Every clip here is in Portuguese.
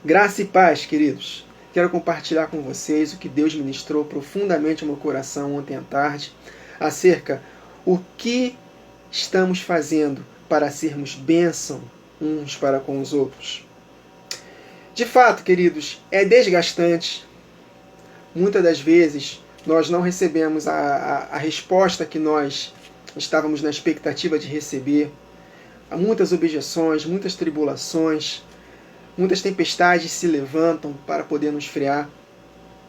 Graça e paz, queridos. Quero compartilhar com vocês o que Deus ministrou profundamente no meu coração ontem à tarde, acerca o que estamos fazendo para sermos bênção uns para com os outros. De fato, queridos, é desgastante. Muitas das vezes nós não recebemos a resposta que nós estávamos na expectativa de receber. Há muitas objeções, muitas tribulações, muitas tempestades se levantam para poder nos frear.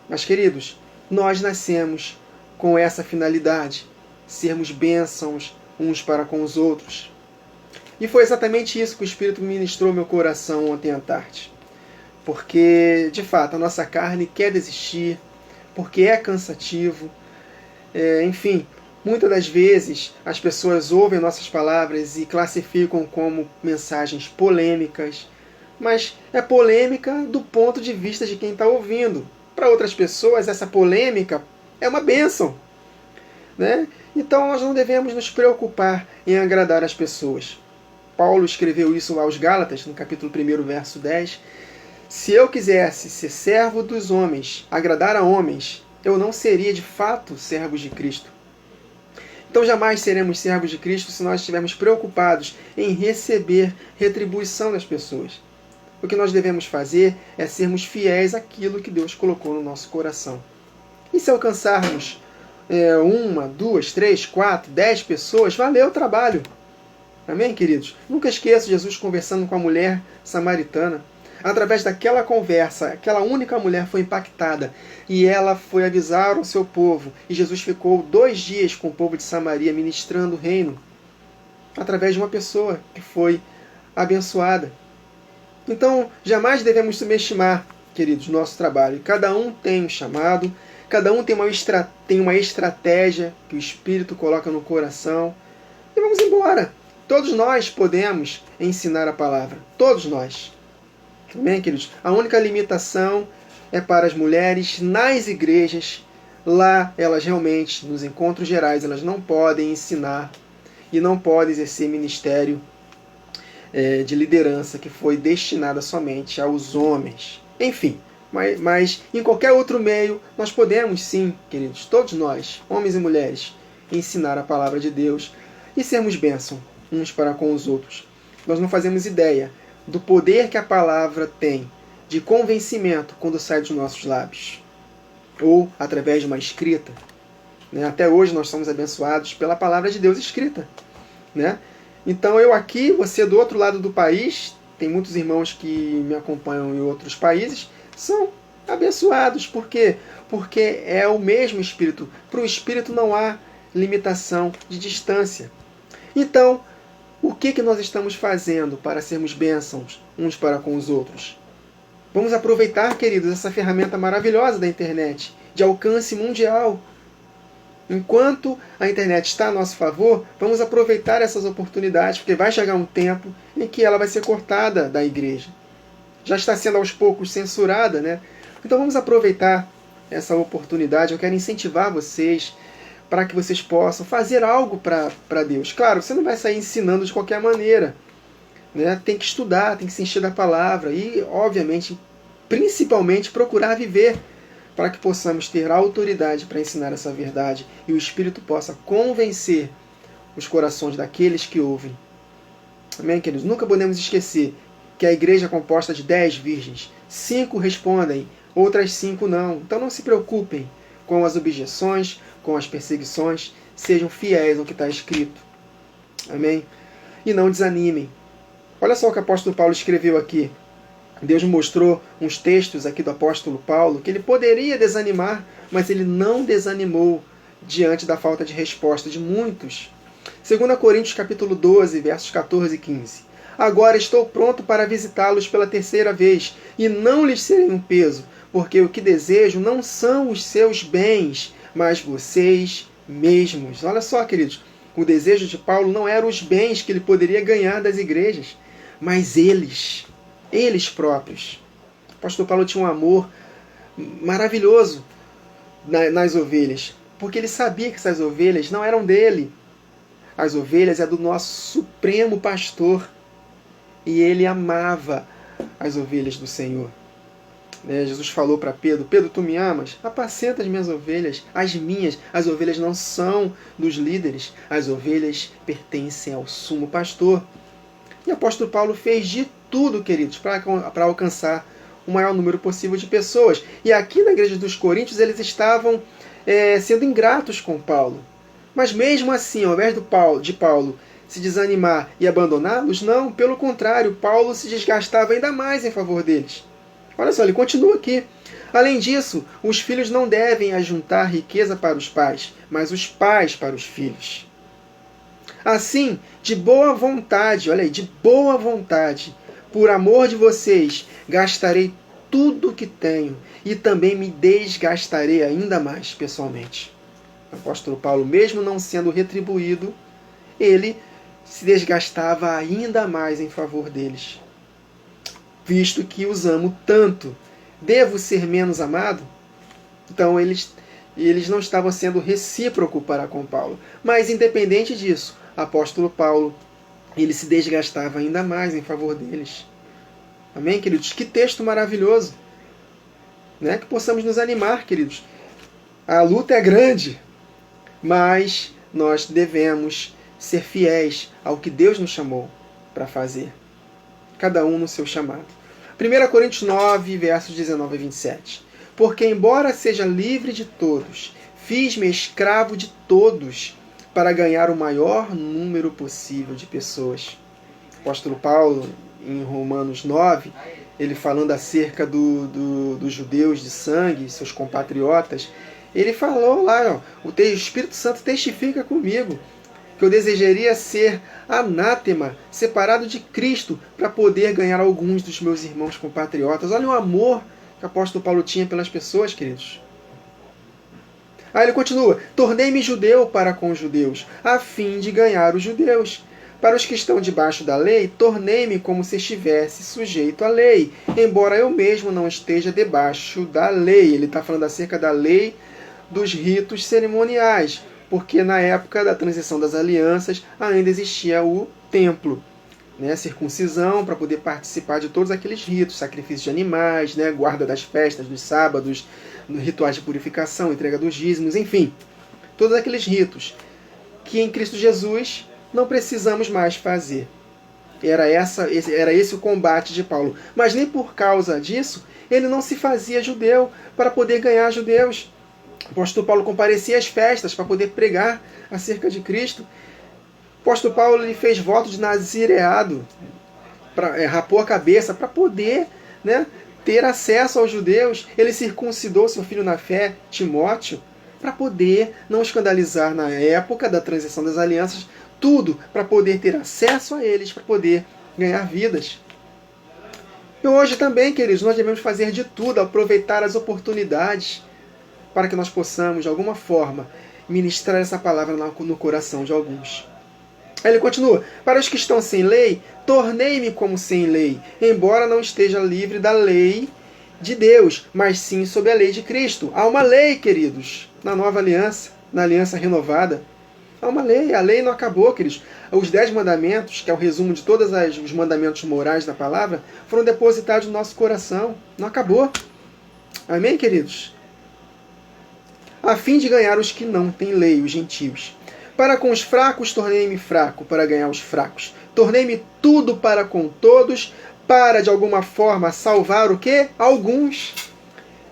Mas, queridos, nós nascemos com essa finalidade, sermos bênçãos uns para com os outros. E foi exatamente isso que o Espírito ministrou ao meu coração ontem à tarde. Porque, de fato, a nossa carne quer desistir, porque é cansativo. Enfim, muitas das vezes as pessoas ouvem nossas palavras e classificam como mensagens polêmicas, mas é polêmica do ponto de vista de quem está ouvindo. Para outras pessoas, essa polêmica é uma bênção, né? Então nós não devemos nos preocupar em agradar as pessoas. Paulo escreveu isso aos Gálatas, no capítulo 1, verso 10. Se eu quisesse ser servo dos homens, agradar a homens, eu não seria de fato servo de Cristo. Então jamais seremos servos de Cristo se nós estivermos preocupados em receber retribuição das pessoas. O que nós devemos fazer é sermos fiéis àquilo que Deus colocou no nosso coração. E se alcançarmos 1, 2, 3, 4, 10 pessoas, valeu o trabalho. Amém, queridos? Nunca esqueço Jesus conversando com a mulher samaritana. Através daquela conversa, aquela única mulher foi impactada e ela foi avisar o seu povo. E Jesus ficou 2 dias com o povo de Samaria ministrando o reino através de uma pessoa que foi abençoada. Então, jamais devemos subestimar, queridos, nosso trabalho. Cada um tem um chamado, cada um tem uma estratégia que o Espírito coloca no coração. E vamos embora. Todos nós podemos ensinar a palavra. Todos nós. Amém, queridos? A única limitação é para as mulheres nas igrejas. Lá, elas realmente, nos encontros gerais, elas não podem ensinar e não podem exercer ministério de liderança que foi destinada somente aos homens. Enfim, mas em qualquer outro meio, nós podemos sim, queridos, todos nós, homens e mulheres, ensinar a palavra de Deus e sermos bênção uns para com os outros. Nós não fazemos ideia do poder que a palavra tem de convencimento quando sai dos nossos lábios, ou através de uma escrita. Até hoje nós somos abençoados pela palavra de Deus escrita. Então eu aqui, você do outro lado do país, tem muitos irmãos que me acompanham em outros países, são abençoados. Por quê? Porque é o mesmo Espírito. Para o Espírito não há limitação de distância. Então, o que nós estamos fazendo para sermos bênçãos uns para com os outros? Vamos aproveitar, queridos, essa ferramenta maravilhosa da internet, de alcance mundial. Enquanto a internet está a nosso favor, vamos aproveitar essas oportunidades, porque vai chegar um tempo em que ela vai ser cortada da igreja. Já está sendo aos poucos censurada, né? Então vamos aproveitar essa oportunidade. Eu quero incentivar vocês para que vocês possam fazer algo para Deus. Claro, você não vai sair ensinando de qualquer maneira, né? Tem que estudar, tem que se encher da palavra e, obviamente, principalmente procurar viver, para que possamos ter autoridade para ensinar essa verdade e o Espírito possa convencer os corações daqueles que ouvem. Amém, queridos? Nunca podemos esquecer que a igreja é composta de 10 virgens. 5 respondem, outras 5 não. Então não se preocupem com as objeções, com as perseguições. Sejam fiéis ao que está escrito. Amém? E não desanimem. Olha só o que o apóstolo Paulo escreveu aqui. Deus mostrou uns textos aqui do apóstolo Paulo que ele poderia desanimar, mas ele não desanimou diante da falta de resposta de muitos. 2 Coríntios capítulo 12, versos 14 e 15. Agora estou pronto para visitá-los pela 3ª vez, e não lhes serei um peso, porque o que desejo não são os seus bens, mas vocês mesmos. Olha só, queridos, o desejo de Paulo não era os bens que ele poderia ganhar das igrejas, mas eles próprios. O apóstolo Paulo tinha um amor maravilhoso nas ovelhas, porque ele sabia que essas ovelhas não eram dele. As ovelhas é do nosso supremo pastor, e ele amava as ovelhas do Senhor. Jesus falou para Pedro: Pedro, tu me amas? Apacenta as minhas ovelhas, as minhas. As ovelhas não são dos líderes, as ovelhas pertencem ao sumo pastor. E o apóstolo Paulo fez de tudo, queridos, para alcançar o maior número possível de pessoas. E aqui na igreja dos Coríntios eles estavam sendo ingratos com Paulo. Mas mesmo assim, ao invés de Paulo se desanimar e abandoná-los, não, pelo contrário, Paulo se desgastava ainda mais em favor deles. Olha só, ele continua aqui. Além disso, os filhos não devem ajuntar riqueza para os pais, mas os pais para os filhos. Assim, de boa vontade, olha aí, de boa vontade, por amor de vocês, gastarei tudo o que tenho e também me desgastarei ainda mais pessoalmente. O apóstolo Paulo, mesmo não sendo retribuído, ele se desgastava ainda mais em favor deles. Visto que os amo tanto, devo ser menos amado? Então eles não estavam sendo recíprocos para com Paulo. Mas independente disso, o apóstolo Paulo, ele se desgastava ainda mais em favor deles. Amém, queridos? Que texto maravilhoso! Né? Que possamos nos animar, queridos. A luta é grande, mas nós devemos ser fiéis ao que Deus nos chamou para fazer. Cada um no seu chamado. 1 Coríntios 9, versos 19 a 27. Porque, embora seja livre de todos, fiz-me escravo de todos, para ganhar o maior número possível de pessoas. O apóstolo Paulo, em Romanos 9, ele falando acerca dos judeus de sangue, seus compatriotas, ele falou lá, ó, o Espírito Santo testifica comigo, que eu desejaria ser anátema, separado de Cristo, para poder ganhar alguns dos meus irmãos compatriotas. Olha o amor que o apóstolo Paulo tinha pelas pessoas, queridos. Aí ele continua: tornei-me judeu para com os judeus, a fim de ganhar os judeus. Para os que estão debaixo da lei, tornei-me como se estivesse sujeito à lei, embora eu mesmo não esteja debaixo da lei. Ele está falando acerca da lei dos ritos cerimoniais, porque na época da transição das alianças ainda existia o templo, né, circuncisão, para poder participar de todos aqueles ritos, sacrifício de animais, né, guarda das festas, dos sábados, rituais de purificação, entrega dos dízimos, enfim, todos aqueles ritos que em Cristo Jesus não precisamos mais fazer. Era esse o combate de Paulo. Mas nem por causa disso ele não se fazia judeu para poder ganhar judeus. O apóstolo Paulo comparecia às festas para poder pregar acerca de Cristo. O apóstolo Paulo ele fez voto de nazireado, rapou a cabeça para poder, né, ter acesso aos judeus. Ele circuncidou seu filho na fé, Timóteo, para poder não escandalizar na época da transição das alianças, tudo para poder ter acesso a eles, para poder ganhar vidas. E hoje também, queridos, nós devemos fazer de tudo, aproveitar as oportunidades para que nós possamos, de alguma forma, ministrar essa palavra no coração de alguns. Aí ele continua: para os que estão sem lei, tornei-me como sem lei, embora não esteja livre da lei de Deus, mas sim sob a lei de Cristo. Há uma lei, queridos, na nova aliança, na aliança renovada. Há uma lei, a lei não acabou, queridos. Os 10 mandamentos, que é o resumo de todos os mandamentos morais da palavra, foram depositados no nosso coração. Não acabou. Amém, queridos? A fim de ganhar os que não têm lei, os gentios. Para com os fracos, tornei-me fraco, para ganhar os fracos. Tornei-me tudo para com todos, para, de alguma forma, salvar o quê? Alguns.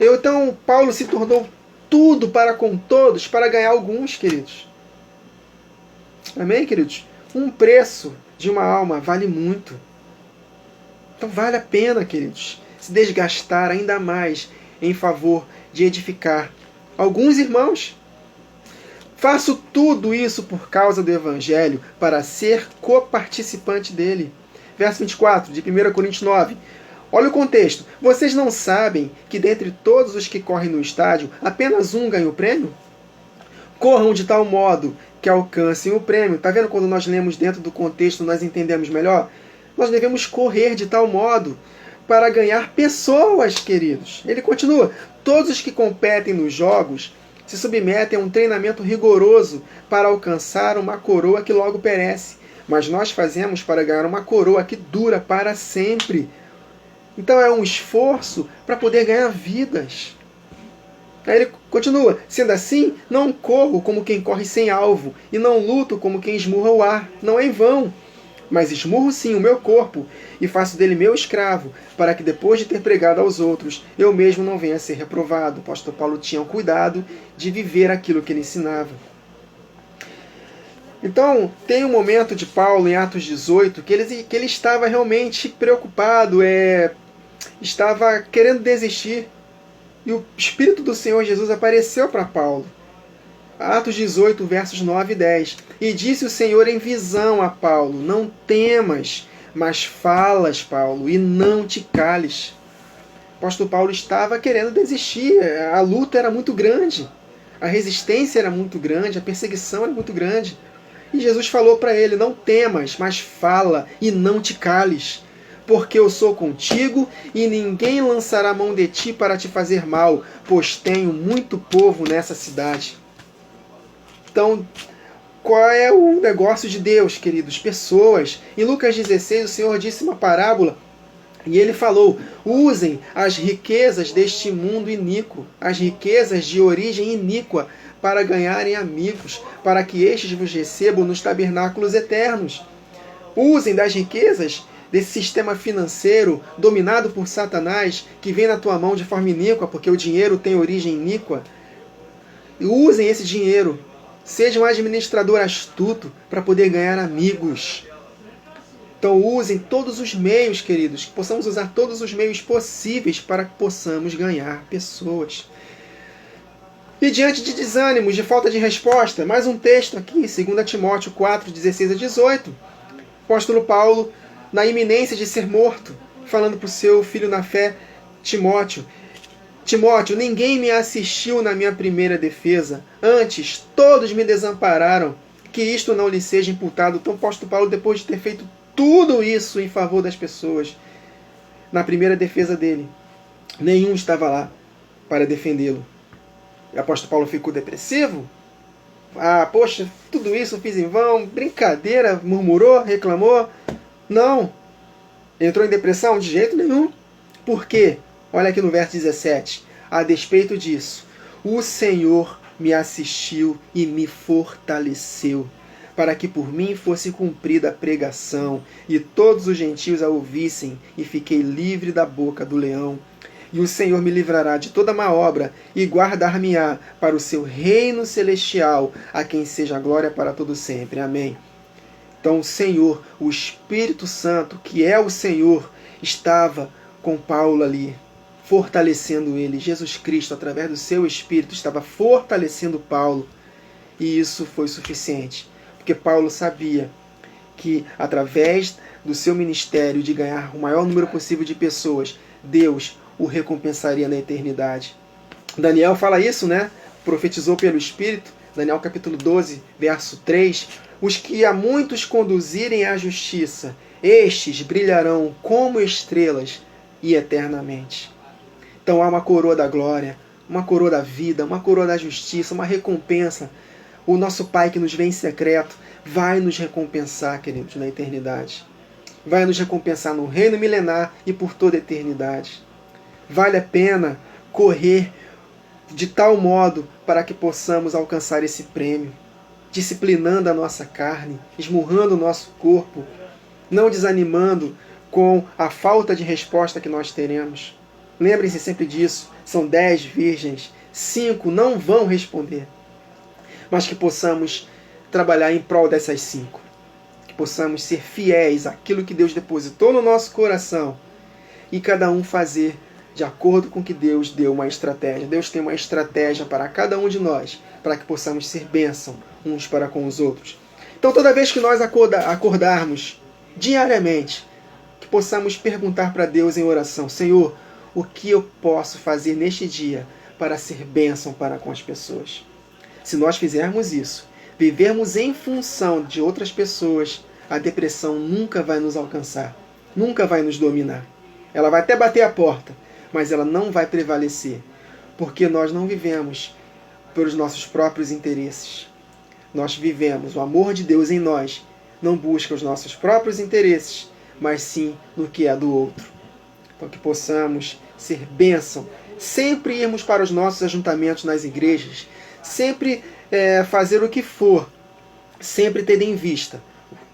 Então, Paulo se tornou tudo para com todos, para ganhar alguns, queridos. Amém, queridos? Um preço de uma alma vale muito. Então, vale a pena, queridos, se desgastar ainda mais em favor de edificar alguns irmãos. Faço tudo isso por causa do Evangelho, para ser coparticipante dele. Verso 24, de 1 Coríntios 9. Olha o contexto. Vocês não sabem que dentre todos os que correm no estádio, apenas um ganha o prêmio? Corram de tal modo que alcancem o prêmio. Está vendo quando nós lemos dentro do contexto, nós entendemos melhor? Nós devemos correr de tal modo para ganhar pessoas, queridos. Ele continua: todos os que competem nos jogos se submetem a um treinamento rigoroso para alcançar uma coroa que logo perece. Mas nós fazemos para ganhar uma coroa que dura para sempre. Então é um esforço para poder ganhar vidas. Aí ele continua: sendo assim, não corro como quem corre sem alvo, e não luto como quem esmurra o ar. Não é em vão. Mas esmurro sim o meu corpo, e faço dele meu escravo, para que depois de ter pregado aos outros, eu mesmo não venha a ser reprovado. O apóstolo Paulo tinha o cuidado de viver aquilo que ele ensinava. Então, tem um momento de Paulo, em Atos 18, que ele estava realmente preocupado, estava querendo desistir. E o Espírito do Senhor Jesus apareceu para Paulo. Atos 18, versos 9 e 10. E disse o Senhor em visão a Paulo: não temas, mas falas, Paulo, e não te cales. O apóstolo Paulo estava querendo desistir. A luta era muito grande. A resistência era muito grande. A perseguição era muito grande. E Jesus falou para ele: não temas, mas fala e não te cales. Porque eu sou contigo, e ninguém lançará mão de ti para te fazer mal, pois tenho muito povo nessa cidade. Então, qual é o negócio de Deus, queridos? Pessoas. Em Lucas 16, o Senhor disse uma parábola, e ele falou: usem as riquezas deste mundo iníquo, as riquezas de origem iníqua, para ganharem amigos, para que estes vos recebam nos tabernáculos eternos. Usem das riquezas desse sistema financeiro dominado por Satanás, que vem na tua mão de forma iníqua, porque o dinheiro tem origem iníqua. E usem esse dinheiro. Seja um administrador astuto para poder ganhar amigos. Então usem todos os meios, queridos, que possamos usar todos os meios possíveis para que possamos ganhar pessoas. E diante de desânimos, de falta de resposta, mais um texto aqui, 2 Timóteo 4, 16 a 18. O apóstolo Paulo, na iminência de ser morto, falando para o seu filho na fé, Timóteo: Timóteo, ninguém me assistiu na minha primeira defesa. Antes, todos me desampararam. Que isto não lhe seja imputado. Então, o apóstolo Paulo, depois de ter feito tudo isso em favor das pessoas, na primeira defesa dele, nenhum estava lá para defendê-lo. O apóstolo Paulo ficou depressivo? Ah, poxa, tudo isso eu fiz em vão, brincadeira, murmurou, reclamou? Não. Entrou em depressão? De jeito nenhum. Por quê? Olha aqui no verso 17. A despeito disso, o Senhor me assistiu e me fortaleceu, para que por mim fosse cumprida a pregação, e todos os gentios a ouvissem, e fiquei livre da boca do leão. E o Senhor me livrará de toda má obra, e guardar-me-á para o seu reino celestial, a quem seja a glória para todo sempre. Amém. Então o Senhor, o Espírito Santo, que é o Senhor, estava com Paulo ali, fortalecendo ele. Jesus Cristo, através do seu Espírito, estava fortalecendo Paulo. E isso foi suficiente, porque Paulo sabia que, através do seu ministério de ganhar o maior número possível de pessoas, Deus o recompensaria na eternidade. Daniel fala isso, né? Profetizou pelo Espírito. Daniel capítulo 12, verso 3. Os que a muitos conduzirem à justiça, estes brilharão como estrelas e eternamente. Então há uma coroa da glória, uma coroa da vida, uma coroa da justiça, uma recompensa. O nosso Pai que nos vê em secreto vai nos recompensar, queridos, na eternidade. Vai nos recompensar no reino milenar e por toda a eternidade. Vale a pena correr de tal modo para que possamos alcançar esse prêmio, disciplinando a nossa carne, esmurrando o nosso corpo, não desanimando com a falta de resposta que nós teremos. Lembrem-se sempre disso, são 10 virgens, 5 não vão responder, mas que possamos trabalhar em prol dessas 5, que possamos ser fiéis àquilo que Deus depositou no nosso coração e cada um fazer de acordo com que Deus deu uma estratégia. Deus tem uma estratégia para cada um de nós, para que possamos ser bênção uns para com os outros. Então, toda vez que nós acordarmos diariamente, que possamos perguntar para Deus em oração: Senhor, o que eu posso fazer neste dia para ser bênção para com as pessoas? Se nós fizermos isso, vivermos em função de outras pessoas, a depressão nunca vai nos alcançar, nunca vai nos dominar. Ela vai até bater a porta, mas ela não vai prevalecer, porque nós não vivemos pelos nossos próprios interesses. Nós vivemos, o amor de Deus em nós não busca os nossos próprios interesses, mas sim no que é do outro. para que possamos ser bênção, sempre irmos para os nossos ajuntamentos nas igrejas, sempre fazer o que for, sempre tendo em vista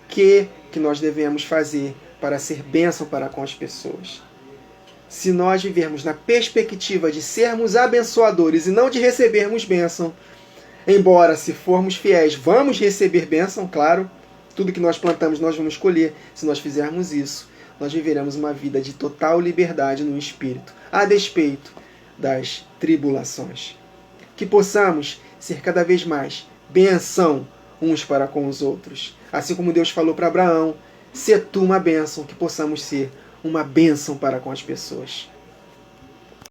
o que nós devemos fazer para ser bênção para com as pessoas. Se nós vivermos na perspectiva de sermos abençoadores e não de recebermos bênção, embora se formos fiéis vamos receber bênção, claro, tudo que nós plantamos nós vamos colher. Se nós fizermos isso, nós viveremos uma vida de total liberdade no Espírito, a despeito das tribulações. Que possamos ser cada vez mais bênção uns para com os outros. Assim como Deus falou para Abraão, sê tu uma bênção, que possamos ser uma bênção para com as pessoas.